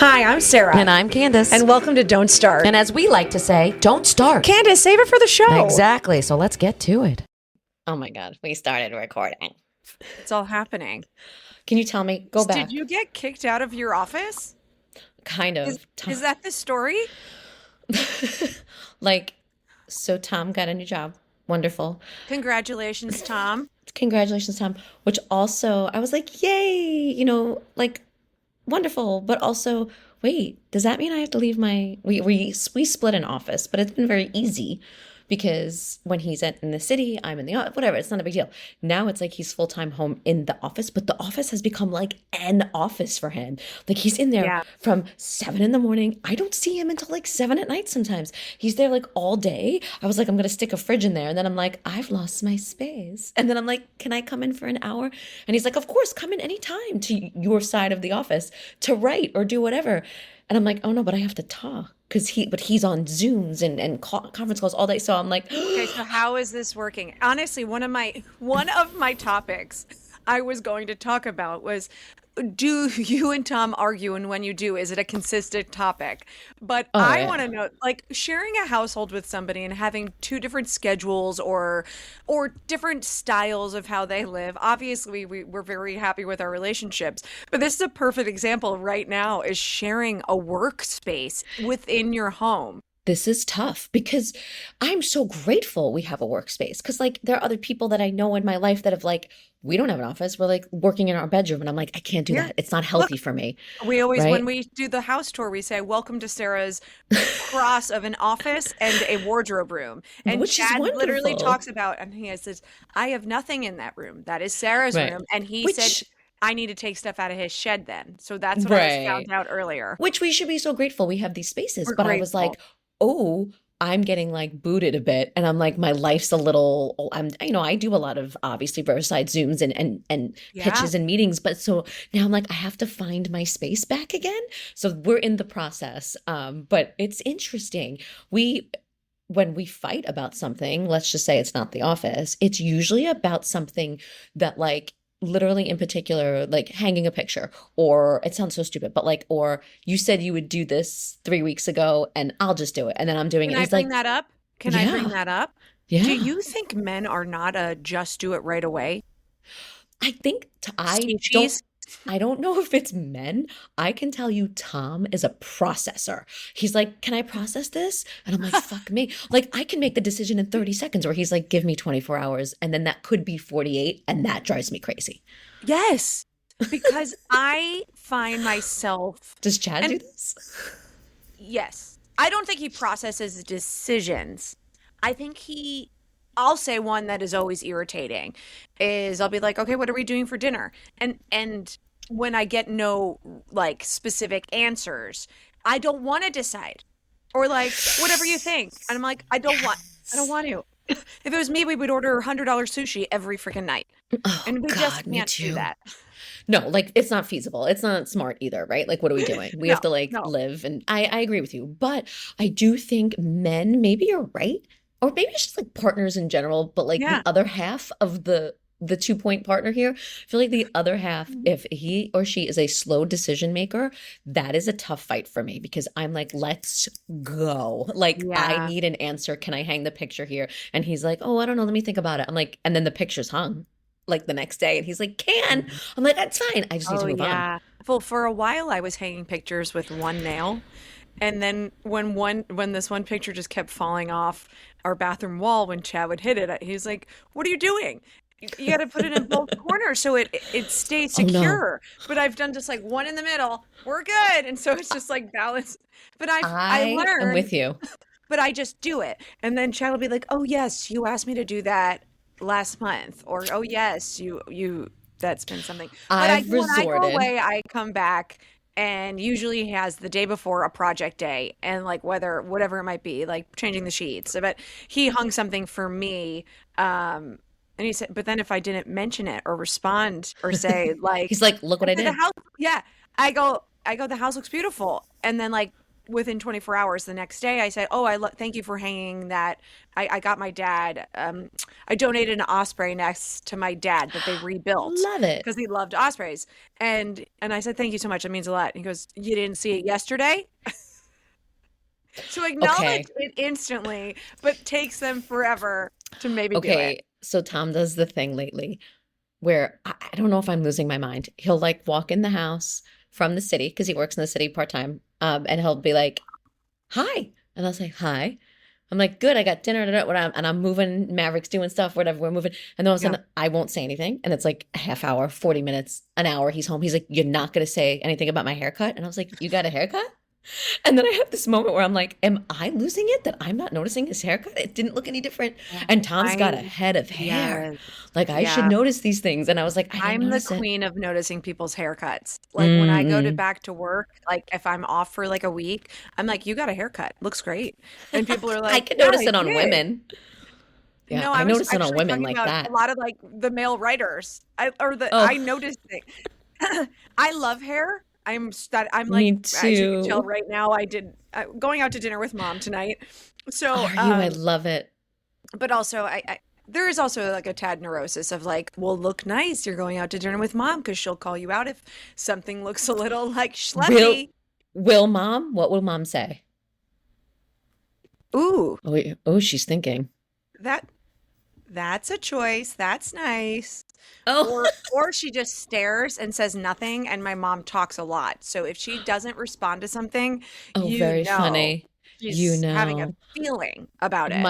Hi, I'm Sarah. And I'm Candace. And welcome to Don't Start. And as we like to say, don't start. Candace, save it for the show. Exactly. So let's get to it. Oh my God, we started recording. It's all happening. Can you tell me? Go back. Did you get kicked out of your office? Kind of. Is that the story? So Tom got a new job. Wonderful. Congratulations, Tom. Congratulations, Tom. Which also, I was like, yay, wonderful. But also, wait, does that mean I have to leave we split an office, but it's been very easy because when he's in the city, I'm in the office, whatever, it's not a big deal. Now it's like he's full-time home in the office, but the office has become like an office for him. Like he's in there from 7 a.m. I don't see him until like 7 p.m. sometimes. He's there like all day. I was like, I'm going to stick a fridge in there. And then I'm like, I've lost my space. And then I'm like, can I come in for an hour? And he's like, of course, come in anytime to your side of the office to write or do whatever. And I'm like, oh no, but I have to talk. But he's on Zooms and conference calls all day. So I'm like, okay, so how is this working? Honestly, one of my topics I was going to talk about was, do you and Tom argue, and when you do, is it a consistent topic? But I want to know, like, sharing a household with somebody and having two different schedules or different styles of how they live. Obviously, we're very happy with our relationships, but this is a perfect example right now, is sharing a workspace within your home. This is tough because I'm so grateful we have a workspace, because like there are other people that I know in my life that have like, we don't have an office. We're like working in our bedroom and I'm like, I can't do that. It's not healthy for me. We always, when we do the house tour, we say, welcome to Sarah's cross of an office and a wardrobe room. And which Chad is literally talks about, and he says, I have nothing in that room. That is Sarah's room. And he said, I need to take stuff out of his shed then. So that's what I found out earlier. Which we should be so grateful we have these spaces. But I was like, oh, I'm getting like booted a bit. And I'm like, my life's a little, I do a lot of obviously Riverside Zooms and pitches and meetings. But so now I'm like, I have to find my space back again. So we're in the process. But it's interesting. When we fight about something, let's just say it's not the office, it's usually about something that like, literally in particular, like hanging a picture, or it sounds so stupid, but like, or you said you would do this 3 weeks ago and I'll just do it. And then I'm doing it. Can I bring that up? Can I bring that up? Yeah. Do you think men are not a just do it right away? I think I don't know if it's men. I can tell you Tom is a processor. He's like, can I process this? And I'm like, fuck me. Like I can make the decision in 30 seconds, or he's like, give me 24 hours. And then that could be 48. And that drives me crazy. Yes. Because I find myself. Does Chad do this? Yes. I don't think he processes decisions. I think I'll say one that is always irritating is I'll be like, okay, what are we doing for dinner? And when I get no like specific answers, I don't want to decide, or like, whatever you think. And I'm like, I don't want to. If it was me, we would order $100 sushi every freaking night. And we just can't do that. No, like it's not feasible. It's not smart either, right? Like, what are we doing? We have to live. And I agree with you, but I do think men, maybe you're right. Or maybe it's just like partners in general, but like the other half of the 2-point partner here, I feel like the other half, if he or she is a slow decision maker, that is a tough fight for me, because I'm like, let's go. Like, I need an answer. Can I hang the picture here? And he's like, oh, I don't know. Let me think about it. I'm like, and then the picture's hung like the next day. And he's like, I'm like, that's fine. I just need to move on. Well, for a while I was hanging pictures with one nail. And then when this one picture just kept falling off our bathroom wall when Chad would hit it, he's like, what are you doing? You got to put it in both corners so it stays secure. Oh, no. But I've done just like one in the middle. We're good. And so it's just like balanced. But I learned. I'm with you. But I just do it. And then Chad will be like, oh, yes, you asked me to do that last month. Or, oh, yes, you that's been something. But when I go away, I come back. And usually he has the day before a project day, and like whatever it might be, like changing the sheets. But he hung something for me, and he said, but then if I didn't mention it or respond or say like, he's like, look what I did. The house, I go, the house looks beautiful, and then like within 24 hours the next day, I said, "Oh, thank you for hanging that. I got my dad. I donated an osprey nest to my dad that they rebuilt Love it. because he loved ospreys." And I said, "Thank you so much. It means a lot." And he goes, "You didn't see it yesterday?" To acknowledge Okay. it instantly, but takes them forever to maybe do it. Okay. So Tom does the thing lately where I don't know if I'm losing my mind. He'll like walk in the house from the city because he works in the city part-time. And he'll be like, "Hi." And I'll say, "Hi." I'm like, "Good, I got dinner." And I'm moving, Maverick's doing stuff, whatever, we're moving. And then all of a Yeah. sudden, I won't say anything. And it's like a half hour, 40 minutes, an hour. He's home. He's like, "You're not going to say anything about my haircut?" And I was like, "You got a haircut?" And then I have this moment where I'm like, am I losing it that I'm not noticing his haircut? It didn't look any different. Yeah. And Tom's got a I head of hair. Yes. Like I should Yeah. notice these things. And I was like, I didn't I'm the notice it. queen of noticing people's haircuts. Like when I go to Mm-mm. back to work, like if I'm off for like a week, I'm like, "You got a haircut. Looks great." And people are I like, can "Yeah, notice I it on did." women. Yeah, No, I I was notice it on actually women talking like about a that. lot of like the male writers. I Oh, noticed it. I love hair. I'm like, me as you can tell too. right now, I did going out to dinner with mom tonight. So, Are you? I love it. but also I there is also like a tad neurosis of like, well, look nice. You're going out to dinner with mom because she'll call you out if something looks a little like Will schleppy. will mom? What will mom say? Ooh, Oh, wait. Oh, she's thinking. that that's a choice. That's nice. Oh, Or she just stares and says nothing, and my mom talks a lot. So if she doesn't respond to something, oh, you very know funny. You she's having a know. feeling about it.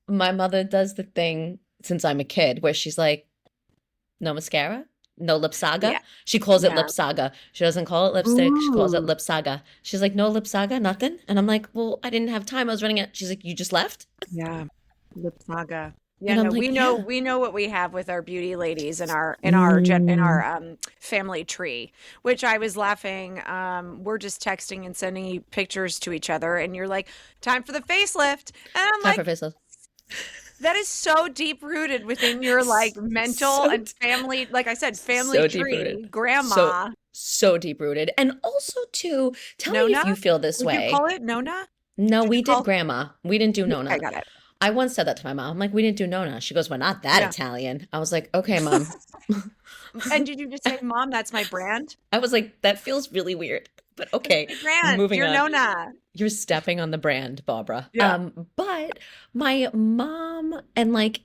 My mother does the thing since I'm a kid where she's like, "No mascara, no lip saga." Yeah, She calls it yeah. lip saga. She doesn't call it lipstick. She calls it Ooh, lip saga. She's like, "No lip saga, nothing." And I'm like, "Well, I didn't have time. I was running it." She's like, "You just left?" yeah. Lip Saga. Yeah, And I'm no, like, "Yeah." we know what we have with our beauty ladies in Mm. our family tree, which I was laughing. We're just texting and sending you pictures to each other, and you're like, "Time for the facelift," and I'm Time for like, faceless. that is so deep rooted within your like mental So and family, like I said, family so deep rooted. tree. So Grandma, so deep rooted. And also too, tell me if Nona, you feel this would you way. call it Nona? No, Did you we did call? grandma. We didn't do Okay, Nona. got it. I once said that to my mom. I'm like, "We didn't do Nona." She goes, "We're not that Yeah. Italian." I was like, "Okay, mom." And did you just say, "Mom, that's my brand"? I was like, that feels really weird, but That's okay, my brand. moving You're on. Nona. You're stepping on the brand, Barbara. Yeah. But my mom and like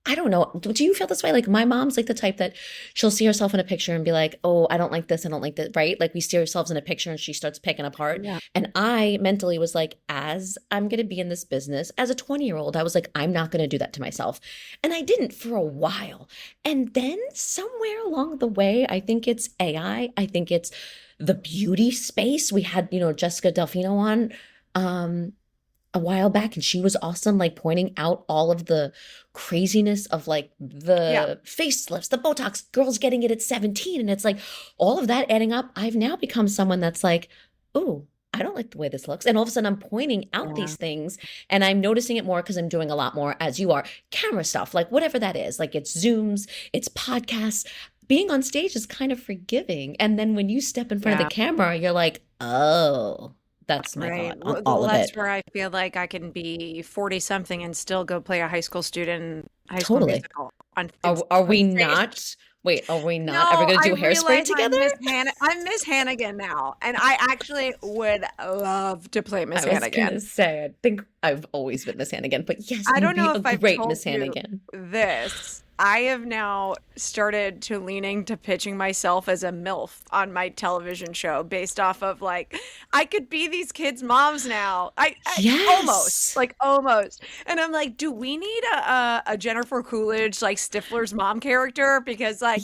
I don't know. Do you feel this way? Like my mom's like the type that she'll see herself in a picture and be like, "Oh, I don't like this. I don't like that." Right? Like we see ourselves in a picture and she starts picking apart. Yeah. And I mentally was like, as I'm going to be in this business as a 20-year-old, I was like, I'm not going to do that to myself. And I didn't for a while. And then somewhere along the way, I think it's AI. I think it's the beauty space. We had, Jessica Delfino on. A while back and she was awesome, like pointing out all of the craziness of like Yeah. the facelifts, the Botox, girls getting it at 17. And it's like all of that adding up. I've now become someone that's like, "Oh, I don't like the way this looks." And all of a sudden I'm pointing out Yeah. these things and I'm noticing it more because I'm doing a lot more as you are camera stuff, like whatever that is. Like it's Zooms, it's podcasts. Being on stage is kind of forgiving. And then when you step in front of Yeah. the camera, you're like, "Oh, that's my Right. thought on Well, all of that's it." where I feel like I can be 40 something and still go play a high school student in High School Totally. Musical on Are on we stage. not? Wait, are we not ever No, gonna I do hairspray realize together? I'm Miss Hannigan now, and I actually would love to play Miss I was gonna Hannigan. say, I think I've always been Miss Hannigan, but yes, I you'd don't be know a if I've great told Miss you Hannigan. this. I have now started to leaning to pitching myself as a MILF on my television show based off of like, I could be these kids' moms now. I almost, Yes. like almost. And I'm like, do we need a Jennifer Coolidge, like Stifler's mom character? Because like,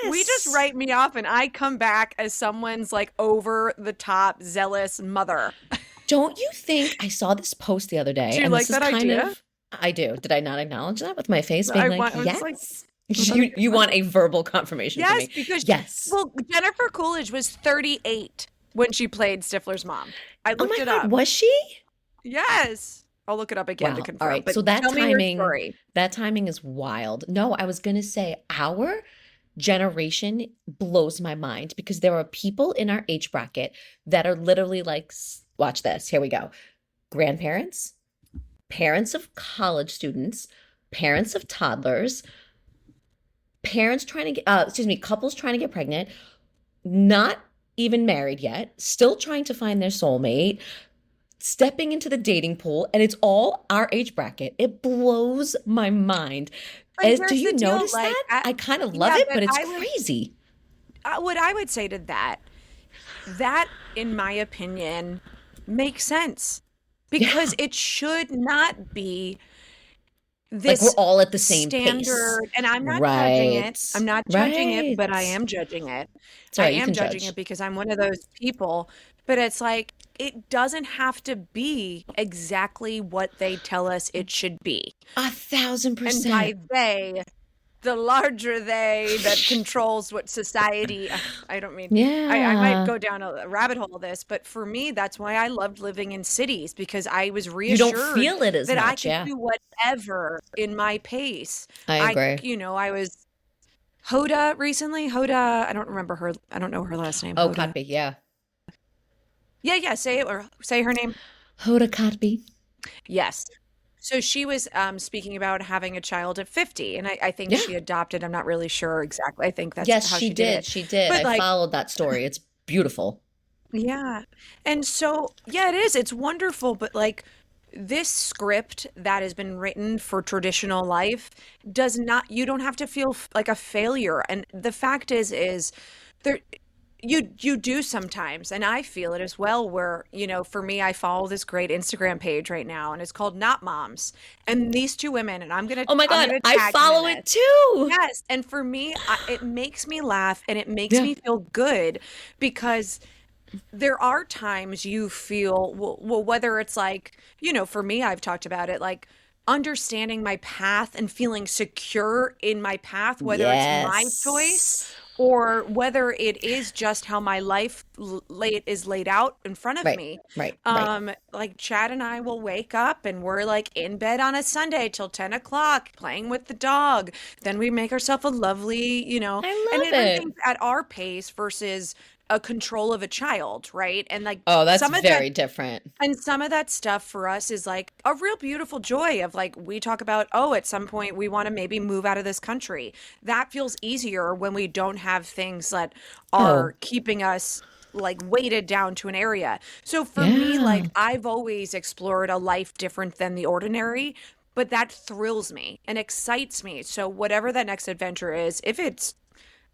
we just Yes. write me off and I come back as someone's like over the top, zealous mother. Don't you think I saw this post the other day, Do you and like this is that kind idea? of I do. Did I not acknowledge that with my face being like, I was like, yes? let me You want a verbal confirmation from yes, me. because Yes. well, Jennifer Coolidge was 38 when she played Stifler's mom. I Oh looked my it God, up. was she? Yes. I'll look it up again to Wow. All confirm. right. But So tell me your story. that timing is wild. No, I was going to say our generation blows my mind because there are people in our age bracket that are literally like Watch this. Here we go. Grandparents, parents of college students, parents of toddlers, parents trying to get, couples trying to get pregnant, not even married yet, still trying to find their soulmate, stepping into the dating pool, and it's all our age bracket. It blows my mind. But Do here's you the deal, notice like, that? I kind of love yeah, it, but but it's I would, crazy. what I would say to that, that, in my opinion, makes sense Yeah. because it should not be Like we're this all at the same pace. standard. And I'm not judging it. Right. I'm not judging it, but I Right. am judging it. It's all I right. You am can judging judge. it because I'm one of those people. But it's like, it doesn't have to be exactly what they tell us it should be. A thousand And by percent. they, the larger they that controls what society, I don't mean, I might Yeah. go down a rabbit hole of this, but for me, that's why I loved living in cities because I was You don't reassured feel it as that I much. could Yeah. do whatever in my pace. I agree. I was Hoda recently. Hoda, I don't remember her. I don't know her last name. Oh, Hoda. Cotby. Yeah. Yeah, yeah, say it or say her name. Hoda Kotb. Yes. So she was speaking about having a child at 50, and I think Yeah. she adopted. I'm not really sure exactly. I think that's Yes, how she she did did. it. She did. But I like, followed that story. It's beautiful. yeah. And so, yeah, it is. It's wonderful, but like this script that has been written for traditional life does not, you don't have to feel like a failure. And the fact is there you do sometimes, and I feel it as well, where, for me, I follow this great Instagram page right now, and it's called Not Moms. And these two women, and Oh my I'm God, gonna I tag them in follow this. it too. Yes, and for me, it makes me laugh and it makes Yeah. me feel good because there are times you feel, well, whether it's like, for me, I've talked about it, like understanding my path and feeling secure in my path, whether it's my choice Yes. or whether it is just how my life is laid out in front of Right. me. Right. Right. Like Chad and I will wake up and we're like in bed on a Sunday till 10 o'clock playing with the dog. Then we make ourselves a lovely, I and love it. everything's at our pace versus a control of a child, right? And like Oh, that's some of that very different. and some of that stuff for us is like a real beautiful joy of like we talk about, oh, at some point we want to maybe move out of this country. That feels easier when we don't have things that Oh, are keeping us like weighted down to an area. So for me, yeah. like I've always explored a life different than the ordinary, but that thrills me and excites me. So whatever that next adventure is, if it's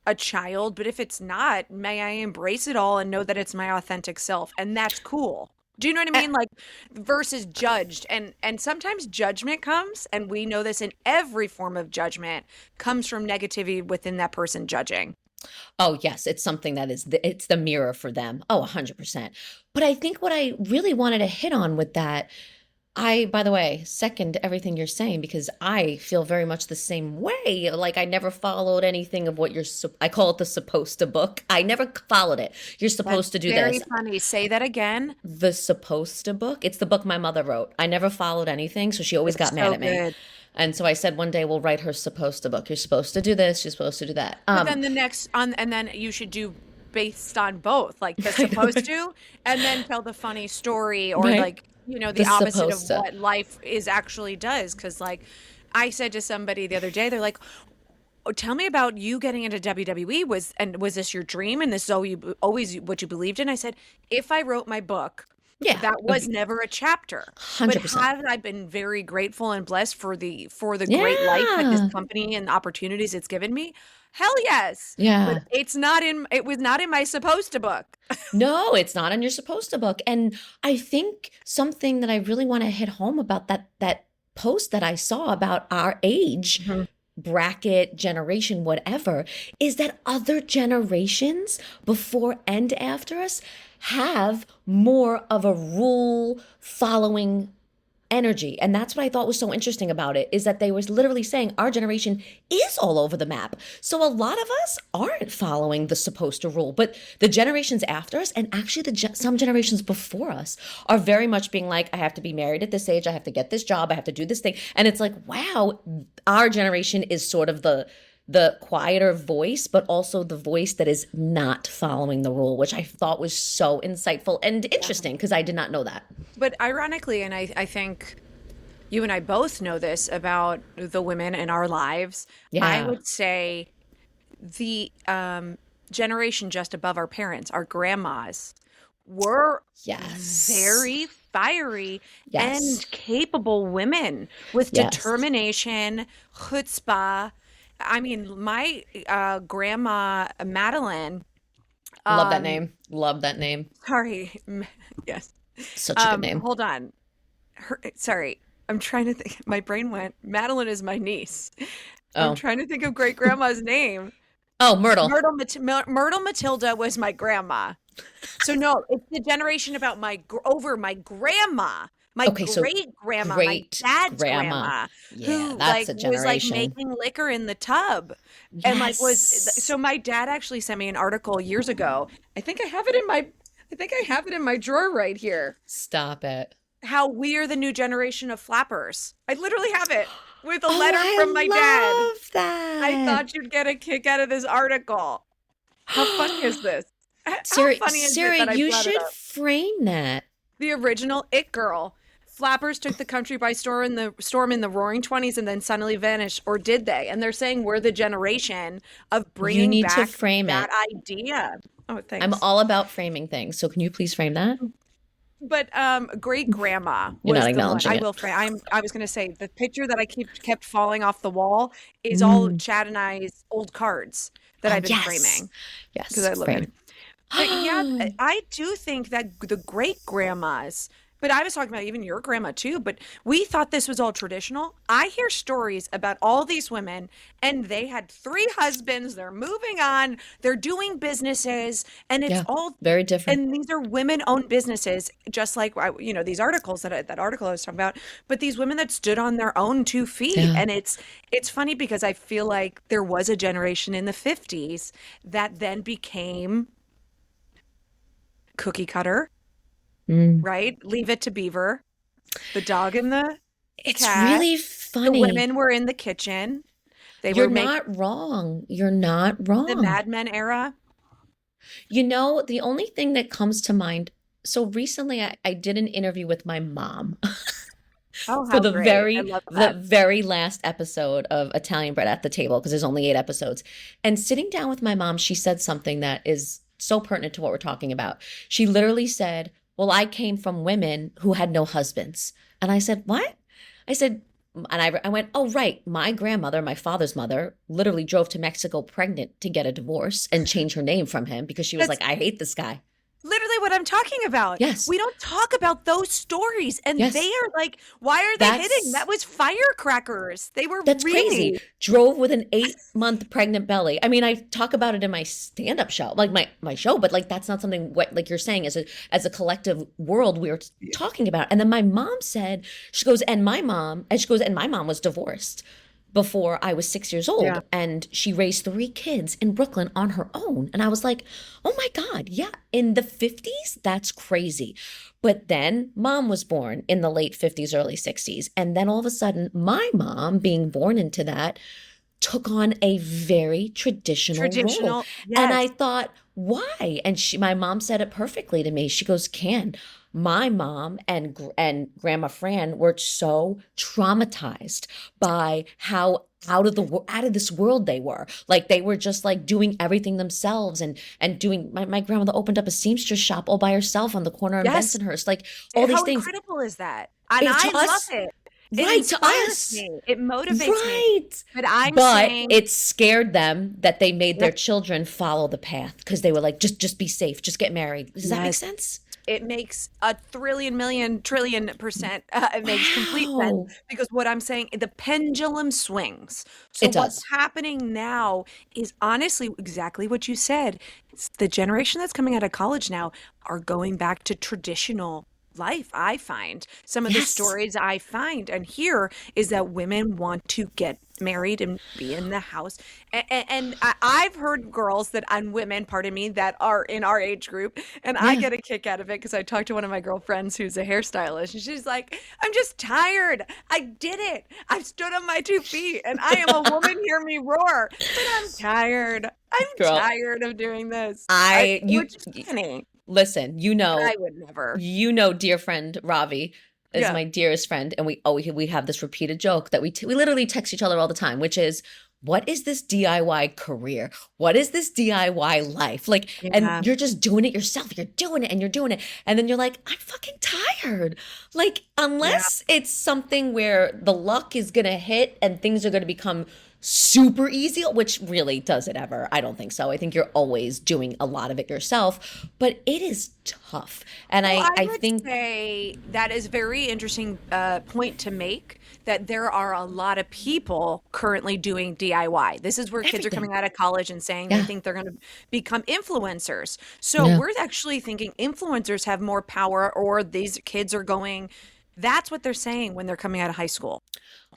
a child, but if it's not, may I embrace it all and know that it's my authentic self, and that's cool. Do you know what I Uh, mean? Like versus judged, and sometimes judgment comes, and we know this in every form of judgment comes from negativity within that person judging. Oh, yes, it's something that it's the mirror for them. Oh, 100%. But I think what I really wanted to hit on with that, by the way, second everything you're saying because I feel very much the same way. Like I never followed anything of what I call it the supposed to book. I never followed it. You're That's supposed to do very this. funny. Say that again. The supposed to book. It's the book my mother wrote. I never followed anything, so she always got It's mad so at me. good. And so I said one day we'll write her supposed to book. You're supposed to do this, you're supposed to do that. But then the next on, and then you should do based on both, like the supposed to, and then tell the funny story or Right? like, The the opposite of supposed to. what life is actually does. Cause like I said to somebody the other day, they're like, oh, tell me about you getting into WWE. Was this your dream? And this is always what you believed in? I said, if I wrote my book, Yeah. that was never a chapter. But 100%. have I been very grateful and blessed for the great life that this Yeah. company and opportunities it's given me? Hell yes. But Yeah. it was not in my supposed to book. No, it's not on your supposed to book. And I think something that I really want to hit home about that post that I saw about our age Mhm. bracket, generation, whatever, is that other generations before and after us have more of a rule following energy. And that's what I thought was so interesting about it is that they was literally saying our generation is all over the map. So a lot of us aren't following the supposed to rule, but the generations after us and actually some generations before us are very much being like, I have to be married at this age. I have to get this job. I have to do this thing. And it's like, wow, our generation is sort of the quieter voice, but also the voice that is not following the rule, which I thought was so insightful and interesting because I did not know that. But ironically, and I think you and I both know this about the women in our lives, I Yeah. would say the generation just above our parents, our grandmas, were Yes. very fiery Yes. and capable women with Yes. determination, chutzpah. I mean, my grandma Madeline, Love that um, name. Love that name. sorry, yes. Such a good name. Hold on. Sorry, I'm trying to think. My brain went. Madeline is my niece. I'm Oh. trying to think of great grandma's name. Oh, Myrtle. Myrtle Matilda was my grandma. So no, it's the generation about over my grandma, my Okay, so great grandma, my great dad's grandma. grandma, Yeah, who that's like a was like generation. making liquor in the tub, and like was Yes. so. My dad actually sent me an article years ago. I think I have it in my. I think I have it in my drawer right here. Stop it. How we are the new generation of flappers. I literally have it with a Oh, letter from my dad. I love I that. thought you'd get a kick out of this article. How funny is this? How Sarah, funny is it Sarah, that I you brought it should up? frame that. The original It Girl. Flappers took the country by storm in the Roaring Twenties and then suddenly vanished, or did they? And they're saying we're the generation of You bringing need to back frame that it. idea. Oh, I'm thanks. all about framing things. So can you please frame that? But great grandma You're not was the one acknowledging I it. will frame. I was going to say the picture that I kept falling off the wall is all Mm. Chad and I's old cards that Oh, I've been yes. framing because Yes, I love it. frame. But yeah, I do think that the great grandmas, but I was talking about even your grandma too, but we thought this was all traditional. I hear stories about all these women and they had three husbands, they're moving on, they're doing businesses, and it's Yeah, all very different. and these are women-owned businesses, just like these articles that article I was talking about. But these women that stood on their own 2 feet, Yeah. and it's funny because I feel like there was a generation in the '50s that then became cookie cutter, Mm. right? Leave it to Beaver, the dog and the It's cat. really The funny. women were in the kitchen. They You're were making not wrong. You're not the wrong. Mad Men era. The only thing that comes to mind, so recently I did an interview with my mom Oh, for how great. I love the that. very last episode of Italian Bread at the Table because there's only 8 episodes. And sitting down with my mom, she said something that is so pertinent to what we're talking about. She literally said, "Well, I came from women who had no husbands." And I said, "What?" I said, I went, "Oh, right. My grandmother, my father's mother, literally drove to Mexico pregnant to get a divorce and change her name from him because she was That's like, I hate this guy." literally what I'm talking about. Yes. We don't talk about those stories, and they Yes. are like, why are they hitting? That's That was firecrackers. They were That's crazy. really. Drove with an 8 month pregnant belly. I mean, I talk about it in my stand up show, like my show, but like that's not something what like you're saying as a collective world we were talking about. And then my mom said, she goes, and she goes, and my mom was divorced before I was 6 years old, Yeah. and she raised 3 kids in Brooklyn on her own. And I was like, oh my God, yeah, in the 50s, that's crazy. But then mom was born in the late 50s, early 60s. And then all of a sudden, my mom, being born into that, took on a very traditional role. Traditional, And I yes. thought, why? And my mom said it perfectly to me. She goes, "Can, my mom and Grandma Fran were so traumatized by how out of this world they were. Like they were just like doing everything themselves and doing my grandmother opened up a seamstress shop all by herself on the corner in Yes. Bensonhurst. Like all these How things. incredible is that? And To I love us, it. It right, to inspires us. me. It motivates me. Right. But I'm But saying, it scared them that they made their yep, children follow the path because they were like, just be safe, just get married. Does that make yes. sense? It makes a trillion, million, trillion percent. It makes complete sense Wow. because what I'm saying, the pendulum swings. So It what's does. happening now is honestly exactly what you said. It's the generation that's coming out of college now are going back to traditional life. I find some of the Yes. stories I find and hear is that women want to get married and be in the house. And I've heard girls that, and women, pardon me, that are in our age group, and I Yeah. get a kick out of it because I talked to one of my girlfriends who's a hairstylist, and she's like, I'm just tired. I did it. I stood on my 2 feet, and I am a woman, hear me roar, but I'm tired. I'm Girl, tired of doing this. I you Which is funny, listen, but I would never. dear friend Ravi is Yeah. my dearest friend, and we have this repeated joke that we literally text each other all the time, which is, what is this DIY career? What is this DIY life? Like, and Yeah. you're just doing it yourself. You're doing it and you're doing it. And then you're like, I'm fucking tired. Like, Yeah. unless it's something where the luck is gonna hit and things are gonna become super easy, which really does it ever? I don't think so. I think you're always doing a lot of it yourself, but it is tough. And Well, I I would think, say that is a very interesting point to make, that there are a lot of people currently doing DIY. This is where kids are everything. coming out of college and saying they Yeah. think they're going to become influencers. So Yeah. we're actually thinking influencers have more power, or these kids are going, that's what they're saying when they're coming out of high school.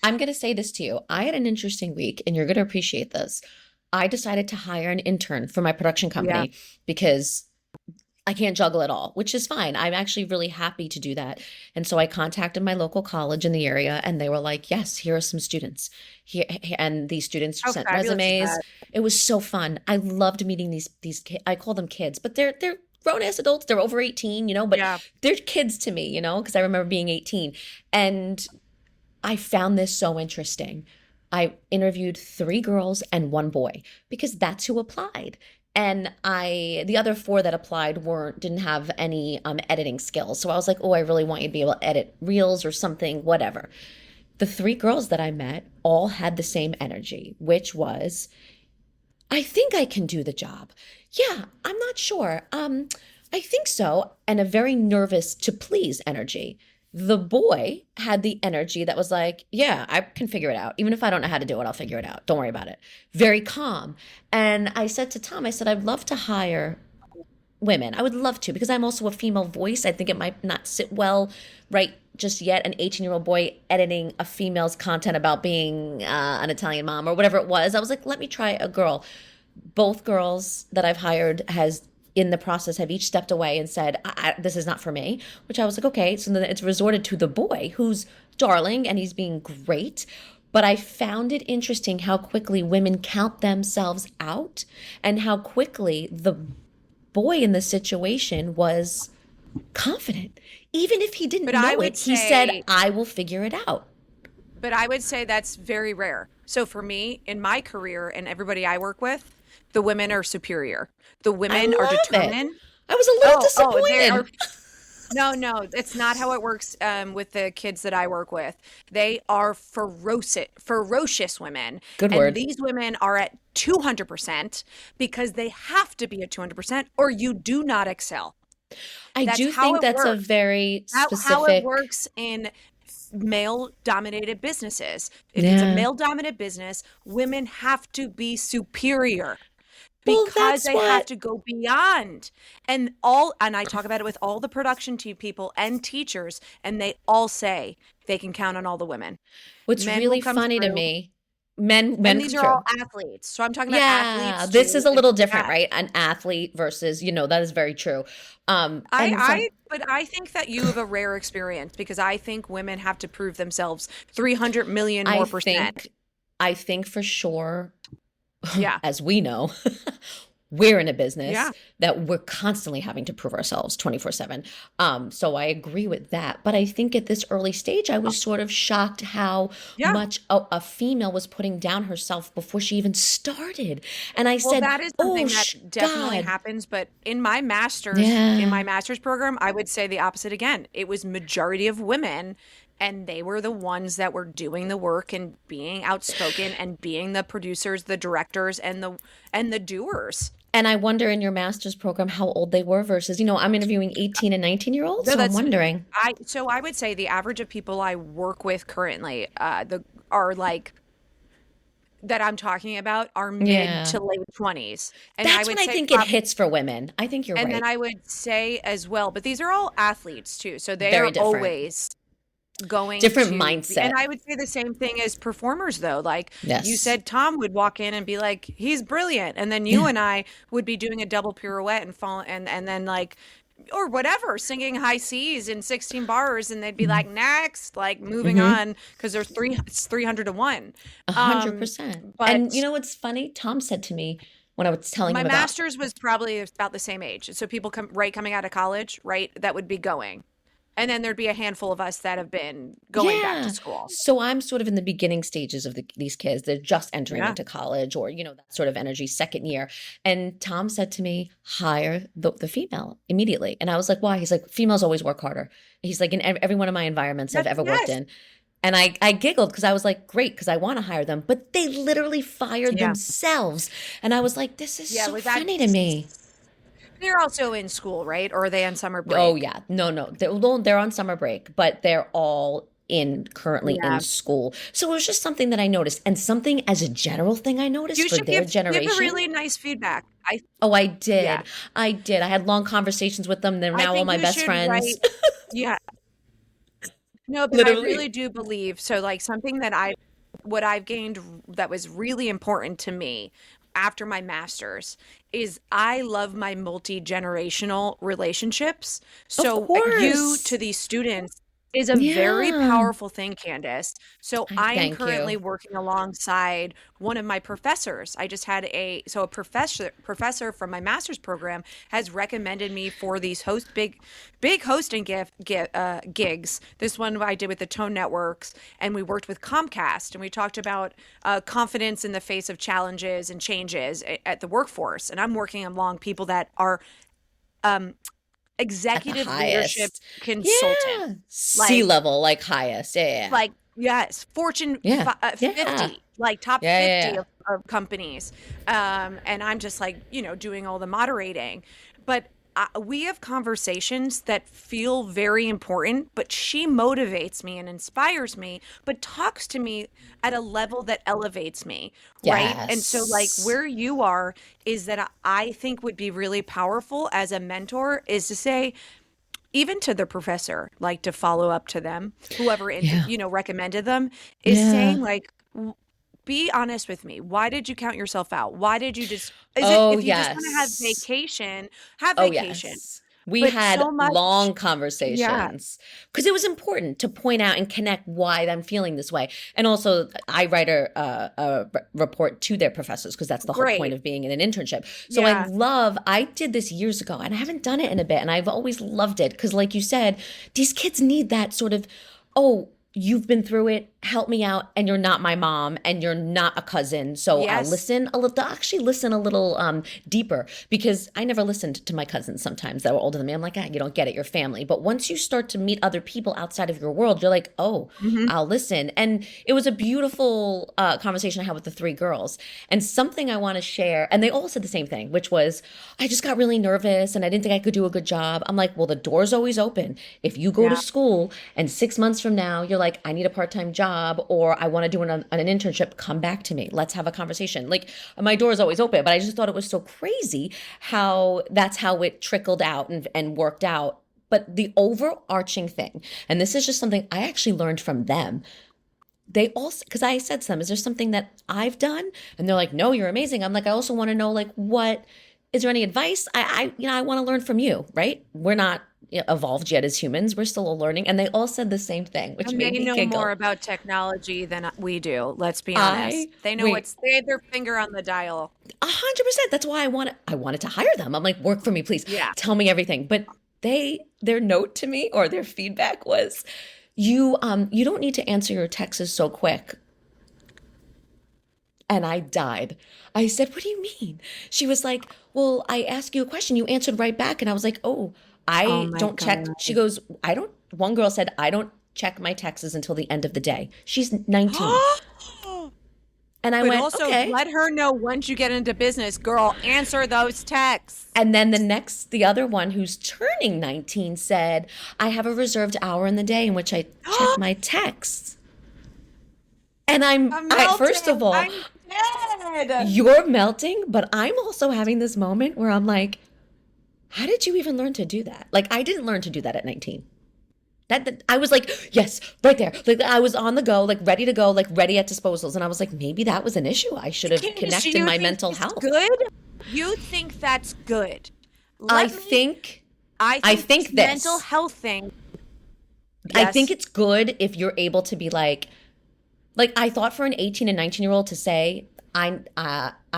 I'm going to say this to you. I had an interesting week, and you're going to appreciate this. I decided to hire an intern for my production Yeah. company because I can't juggle it all, which is fine. I'm actually really happy to do that. And so I contacted my local college in the area, and they were like, yes, here are some students. And these students How sent fabulous is resumes. that? It was so fun. I loved meeting these kids. I call them kids, but they're grown ass adults. They're over 18, but Yeah. they're kids to me, because I remember being 18. And I found this so interesting. I interviewed 3 girls and 1 boy because that's who applied. And the other 4 that applied didn't have any editing skills. So I was like, oh, I really want you to be able to edit reels or something, whatever. The 3 girls that I met all had the same energy, which was, I think I can do the job. Yeah, I'm not sure. I think so. And a very nervous to please energy. The boy had the energy that was like, yeah, I can figure it out. Even if I don't know how to do it, I'll figure it out. Don't worry about it. Very calm. And I said to Tom, I said, I'd love to hire women. I would love to, because I'm also a female voice. I think it might not sit well right just yet. An 18-year-old boy editing a female's content about being an Italian mom or whatever it was. I was like, let me try a girl. Both girls that I've hired has in the process have each stepped away and said, this is not for me, which I was like, okay. So then it's resorted to the boy, who's darling and he's being great. But I found it interesting how quickly women count themselves out, and how quickly the boy in the situation was confident. Even if he didn't But I know would it, he said, say, I will figure it out. but I would say that's very rare. So for me, in my career and everybody I work with, the women are superior. The I women are love it. determined. I was a little They are. disappointed. No, it's not how it works with the kids that I work with. They are ferocious women. Good And word. these women are at 200% because they have to be at 200% or you do not excel. I That's do how think it that's a works. very How it specific. works in male dominated businesses. If it's a Yeah. male dominated business, women have to be superior Well, because that's they have what. to go beyond. And I talk about it with all the production team people and teachers, and they all say they can count on all the women. What's Men will really come funny to through, me, men and come these are all through. athletes. So I'm talking about Yeah, athletes this too. is a And little different, yeah, right? An athlete versus, that is very true. I, And some, I, but I think that you have a rare experience because I think women have to prove themselves 300 million I more percent. think, I think for sure, Yeah. as we know, we're in a business Yeah. that we're constantly having to prove ourselves 24/7. So I agree with that. But I think at this early stage, I was sort of shocked how Yeah. much a female was putting down herself before she even started. And I Well, said, that is oh, something that definitely God. happens, but in my Yeah. master's program, I would say the opposite again. It was majority of women and they were the ones that were doing the work and being outspoken and being the producers, the directors and the doers. And I wonder in your master's program how old they were versus, I'm interviewing 18 and 19-year-olds. No, So I'm that's wondering. I would say the average of people I work with currently, the are like that I'm talking about are mid Yeah. to late 20s. And I That's would when I say think it hits for women. I think you're and then right. I would say as well, but these are all athletes too. So they Very are different. always going Different to, and mindset. I would say the same thing as performers though. Like you Yes. said, Tom would walk in and be like, he's brilliant. And then you Yeah. and I would be doing a double pirouette and fall and then like, or whatever, singing high C's in 16 bars, and they'd be like, next, like moving Mm-hmm. on it's 300 to 1. Um, 100%. And you but know what's funny? Tom said to me when I was telling my him about, master's was probably about the same age. So people come right coming out of college, right, that would be going. And then there'd be a handful of us that have been going back to yeah. school. So I'm sort of in the beginning stages of these kids. They're just entering Yeah. into college or, that sort of energy, second year. And Tom said to me, hire the female immediately. And I was like, why? He's like, females always work harder. He's like, in every one of my environments I've That's ever worked yes. in. And I giggled because I was like, great, because I want to hire them. But they literally fired Yeah. themselves. And I was like, this is Yeah, so was that funny to me. they're also in school, right? Or are they on summer Oh break? yeah, no, they're on summer break, but they're all currently in Yeah. school. So it was just something that I noticed, and something as a general thing I noticed You for should their give a generation. really nice feedback. Oh, I did, Yeah. I had long conversations with them. They're I now all think my you best should write friends. yeah. No, but I Literally. really do believe so like something that what I've gained that was really important to me after my master's is I love my multi-generational relationships. Of So you course. to these students is a very Yeah. powerful thing, Candace. So I I am thank currently you. working alongside one of my professors. I just had a professor from my master's program has recommended me for these big hosting gigs. This one I did with the Tone Networks, and we worked with Comcast, and we talked about confidence in the face of challenges and changes at the workforce. And I'm working along people that are um, At the executive leadership highest. consultant, Yeah. Sea like level, like highest. Yeah. yes, Fortune Yeah. Yeah. Yeah. 50, like top Yeah. 50 Yeah. of companies. And I'm just like, doing all the moderating. But we have conversations that feel very important, but she motivates me and inspires me, but talks to me at a level that elevates me, right? And so, like, Yes. where you are is that I think would be really powerful as a mentor is to say, even to the professor, like to follow up to them, whoever Yeah. recommended them, is Yeah. saying like, be honest with me. Why did you count yourself out? Why did you just? Is it Oh, if you just want to have yes. vacation, have Oh, vacation. yes. We But had so much, long yeah, conversations because it was important to point out and connect why I'm feeling this way. And also, I write a report to their professors because that's the whole point great, of being in an internship. So yeah, I did this years ago and I haven't done it in a bit. And I've always loved it because, like you said, these kids need that sort of, oh, you've been through it, help me out, and you're not my mom and you're not a cousin, so I'll yes, listen a little, actually listen a little deeper, because I never listened to my cousins sometimes that were older than me. I'm like, you don't get it, you're family. But once you start to meet other people outside of your world, you're like, oh, hmm I'll listen. And it was a beautiful conversation I had with the three girls, and something I want to share, and they all said the same thing, which was, I just got really nervous and I didn't think I could do a good job. I'm like, well, the door's always open. If you go to yeah, school and 6 months from now you're like, I need a part-time job or I want to do an internship, come back to me. Let's have a conversation. Like, my door is always open, but I just thought it was so crazy how that's how it trickled out and worked out. But the overarching thing, and this is just something I actually learned from them, they also, because I said to them, is there something that I've done? And they're like, no, you're amazing. I'm like, I also want to know, like, what is there any advice? I want to learn from you, right? We're not evolved yet as humans. We're still learning. And they all said the same thing, which and made they me know more giggle. about technology than we do. Let's be honest. I They know wait, they have their finger on the dial. 100%. That's why I wanted to hire them. I'm like, work for me, please. Yeah. Tell me everything. But their note to me or their feedback was, you don't need to answer your texts so quick. And I died. I said, what do you mean? She was like, well, I asked you a question. You answered right back. And I was like, oh, Oh I my don't check. She God. goes, one girl said, I don't check my texts until the end of the day. She's 19. And I But went, also okay. let her know once you get into business, girl, answer those texts. And then the other one who's turning 19 said, I have a reserved hour in the day in which I check my texts. And I'm first melting. of all, I'm dead. you're melting, but I'm also having this moment where I'm like, how did you even learn to do that? Like, I didn't learn to do that at 19. That I was like, yes, right there. Like I was on the go, like ready to go, like ready at disposals. And I was like, maybe that was an issue. I should have Candace, do connected you my think mental it's health. good? You think that's good? I Let me. think I I think this think mental this. health thing. I think Yes. it's good if you're able to be like I thought for an 18 and 19-year-old to say, I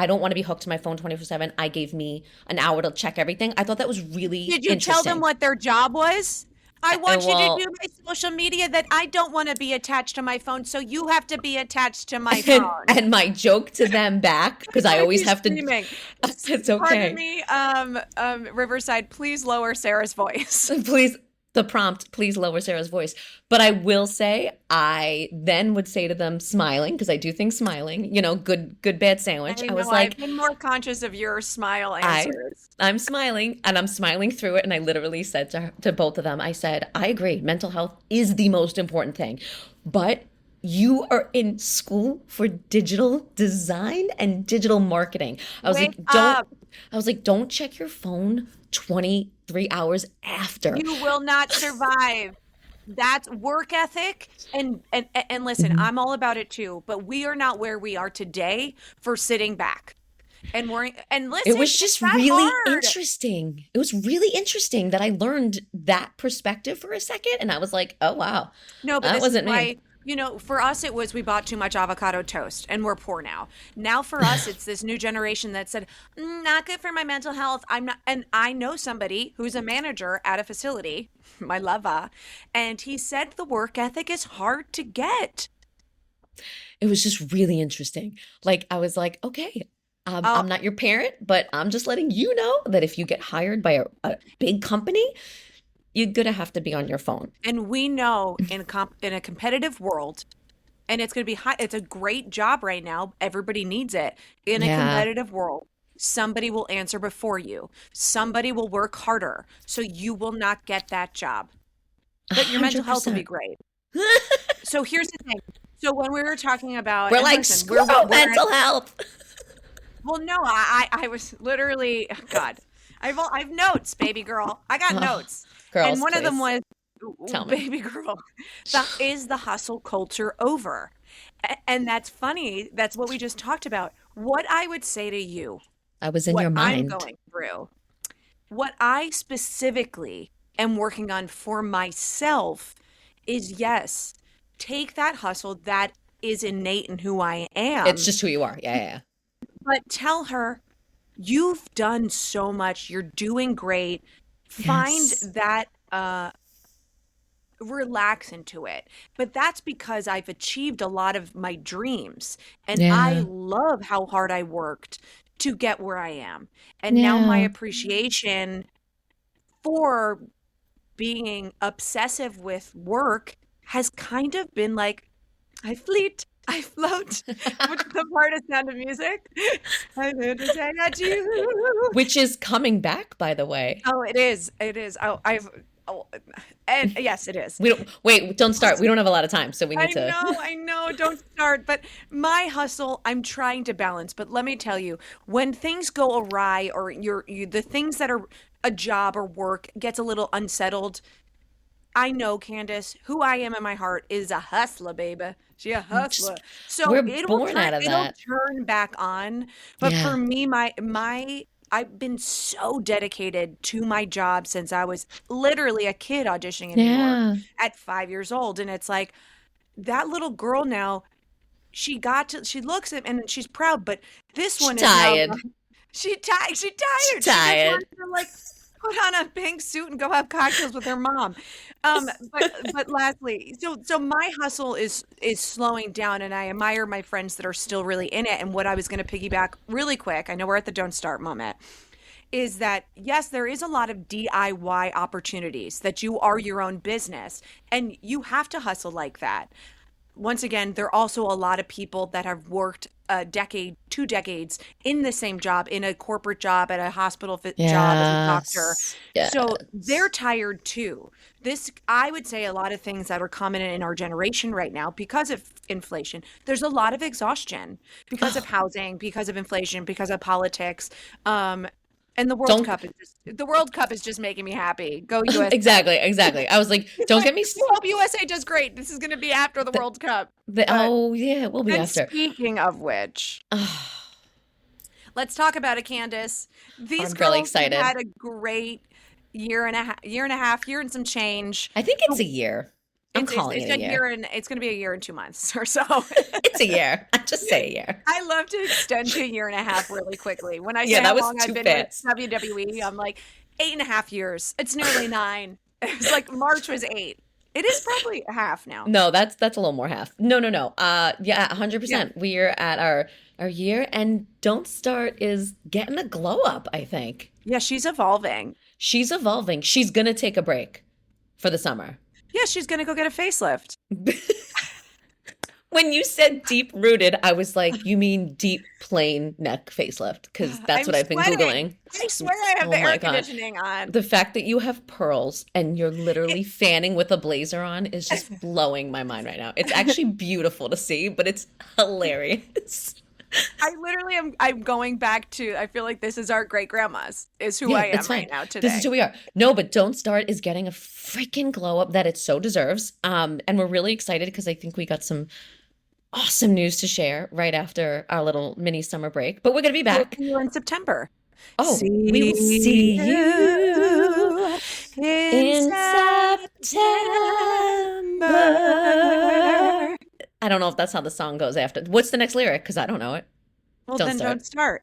don't want to be hooked to my phone 24/7. I gave me an hour to check everything. I thought that was really Did you tell them interesting. what their job was? I And want you to do well, my social media that I don't want to be attached to my phone, so you have to be attached to my and phone. and my joke to them back, because I Why are always you have to, screaming? it's Pardon okay. me, Riverside, please lower Sarah's voice. Please, the prompt, please lower Sarah's voice. But I will say, I then would say to them, smiling, because I do think smiling, good, bad sandwich. I I know was I've like, been more conscious of your smile I, answers. I'm smiling, and I'm smiling through it. And I literally said to both of them, I said, I agree, mental health is the most important thing. But you are in school for digital design and digital marketing. Wake up. I was like, don't check your phone 23 hours after. You will not survive. That's work ethic. And listen, Mhm. I'm all about it too, but we are not where we are today for sitting back. And It listen, was it's just not really hard. interesting. It was really interesting that I learned that perspective for a second. And I was like, oh, wow, No, but that this is wasn't me. why, for us it was we bought too much avocado toast and we're poor now. Now for us it's this new generation that said, not good for my mental health. I'm not, and I know somebody who's a manager at a facility, my lover, and he said the work ethic is hard to get. It was just really interesting. Like, I was like, okay, Oh, I'm not your parent, but I'm just letting you know that if you get hired by a big company, you're gonna have to be on your phone. and we know in a competitive world, and it's going to be high. It's a great job right now. Everybody needs it. In a Yeah, competitive world, somebody will answer before you. Somebody will work harder. So you will not get that job. But your mental health will be 100%. great. So here's the thing. So when we were talking about, We're and like, listen, screw we're at, mental health. well, no, I was literally, God, I've notes, baby girl. I got Oh, notes. And girls, one of them please was, tell me. baby girl, is the hustle culture over? And that's funny. That's what we just talked about. What I would say to you, I was in what your I'm mind. going through, what I specifically am working on for myself is yes, take that hustle that is innate in who I It's am, just who you are. Yeah, yeah, yeah. but tell her, you've done so much. You're doing great. Find Yes. that relax into it. But that's because I've achieved a lot of my dreams and I Yeah. love how hard I worked to get where I am. And now my Yeah. appreciation for being obsessive with work has kind of been like, I fleet, I float. What's the part of Sound of Music? I live to say that to you. Which is coming back, by the way. Oh, it is. It is. Oh, and yes, it is. We don't wait, don't start. We don't have a lot of time, so we need to. I know, don't start. But my hustle, I'm trying to balance. But let me tell you, when things go awry or the things that are a job or work gets a little unsettled, I know, Candace, who I am in my heart is a hustler, baby. She a hustler. Just So we're born out of it'll that. turn back on. But for Yeah. me, my I've been so dedicated to my job since I was literally a kid auditioning in New York Yeah. at 5 years old. And it's like that little girl now, she looks at and she's proud, but this She one is now tired. she She tired. She just tired. wants to like put on a pink suit and go have cocktails with her mom. But lastly, so my hustle is slowing down, and I admire my friends that are still really in it. And what I was going to piggyback really quick, I know we're at the don't start moment, is that yes, there is a lot of DIY opportunities that you are your own business, and you have to hustle like that. Once again, there are also a lot of people that have worked a decade, 2 decades in the same job, in a corporate job, at a hospital job as a doctor. Yes. So they're Yes. tired too. I would say a lot of things that are common in our generation right now because of inflation. There's a lot of exhaustion because of Oh, housing, because of inflation, because of politics. Um, And Don't The World Cup is just making me happy. Go USA. exactly. I was like, don't get me I hope USA does great. This is going to be after the World Cup. But oh yeah, it will be and after. speaking of which, let's talk about it, Candace. These I'm really girls have excited. had a great year and some change. I think it's a year. I'm calling It's it a a year. year and it's going to be a year and 2 months or so. It's a year. I just say a year. I love to extend to a year and a half really quickly. When I Yeah, say that how was long I've too been fast. with WWE, I'm like 8.5 years. It's nearly 9. It's like March was 8. It is probably a half now. No, that's a little more half. No. Yeah, Yeah. 100%. We're at our year, and Don't Start is getting a glow up, I think. Yeah, she's evolving. She's evolving. She's gonna take a break for the summer. Yeah, she's going to go get a facelift. When you said deep rooted, I was like, you mean deep plain neck facelift? Because that's I'm what I've been sweating. Googling. I swear I have Oh the my air God. conditioning on. The fact that you have pearls and you're literally fanning with a blazer on is just blowing my mind right now. It's actually beautiful to see, but it's hilarious. I literally I'm going back to I feel like this is our great grandma's is who Yeah, I am that's fine. right now This is today. who we are. No, but Don't Start is getting a freaking glow up that it so deserves. And we're really excited because I think we got some awesome news to share right after our little mini summer break. But we're gonna be We'll back. see you in September. Oh, we will See see you you in in September. September. I don't know if that's how the song goes after. What's the next lyric? Because I don't know it. Well, Don't then start. don't start.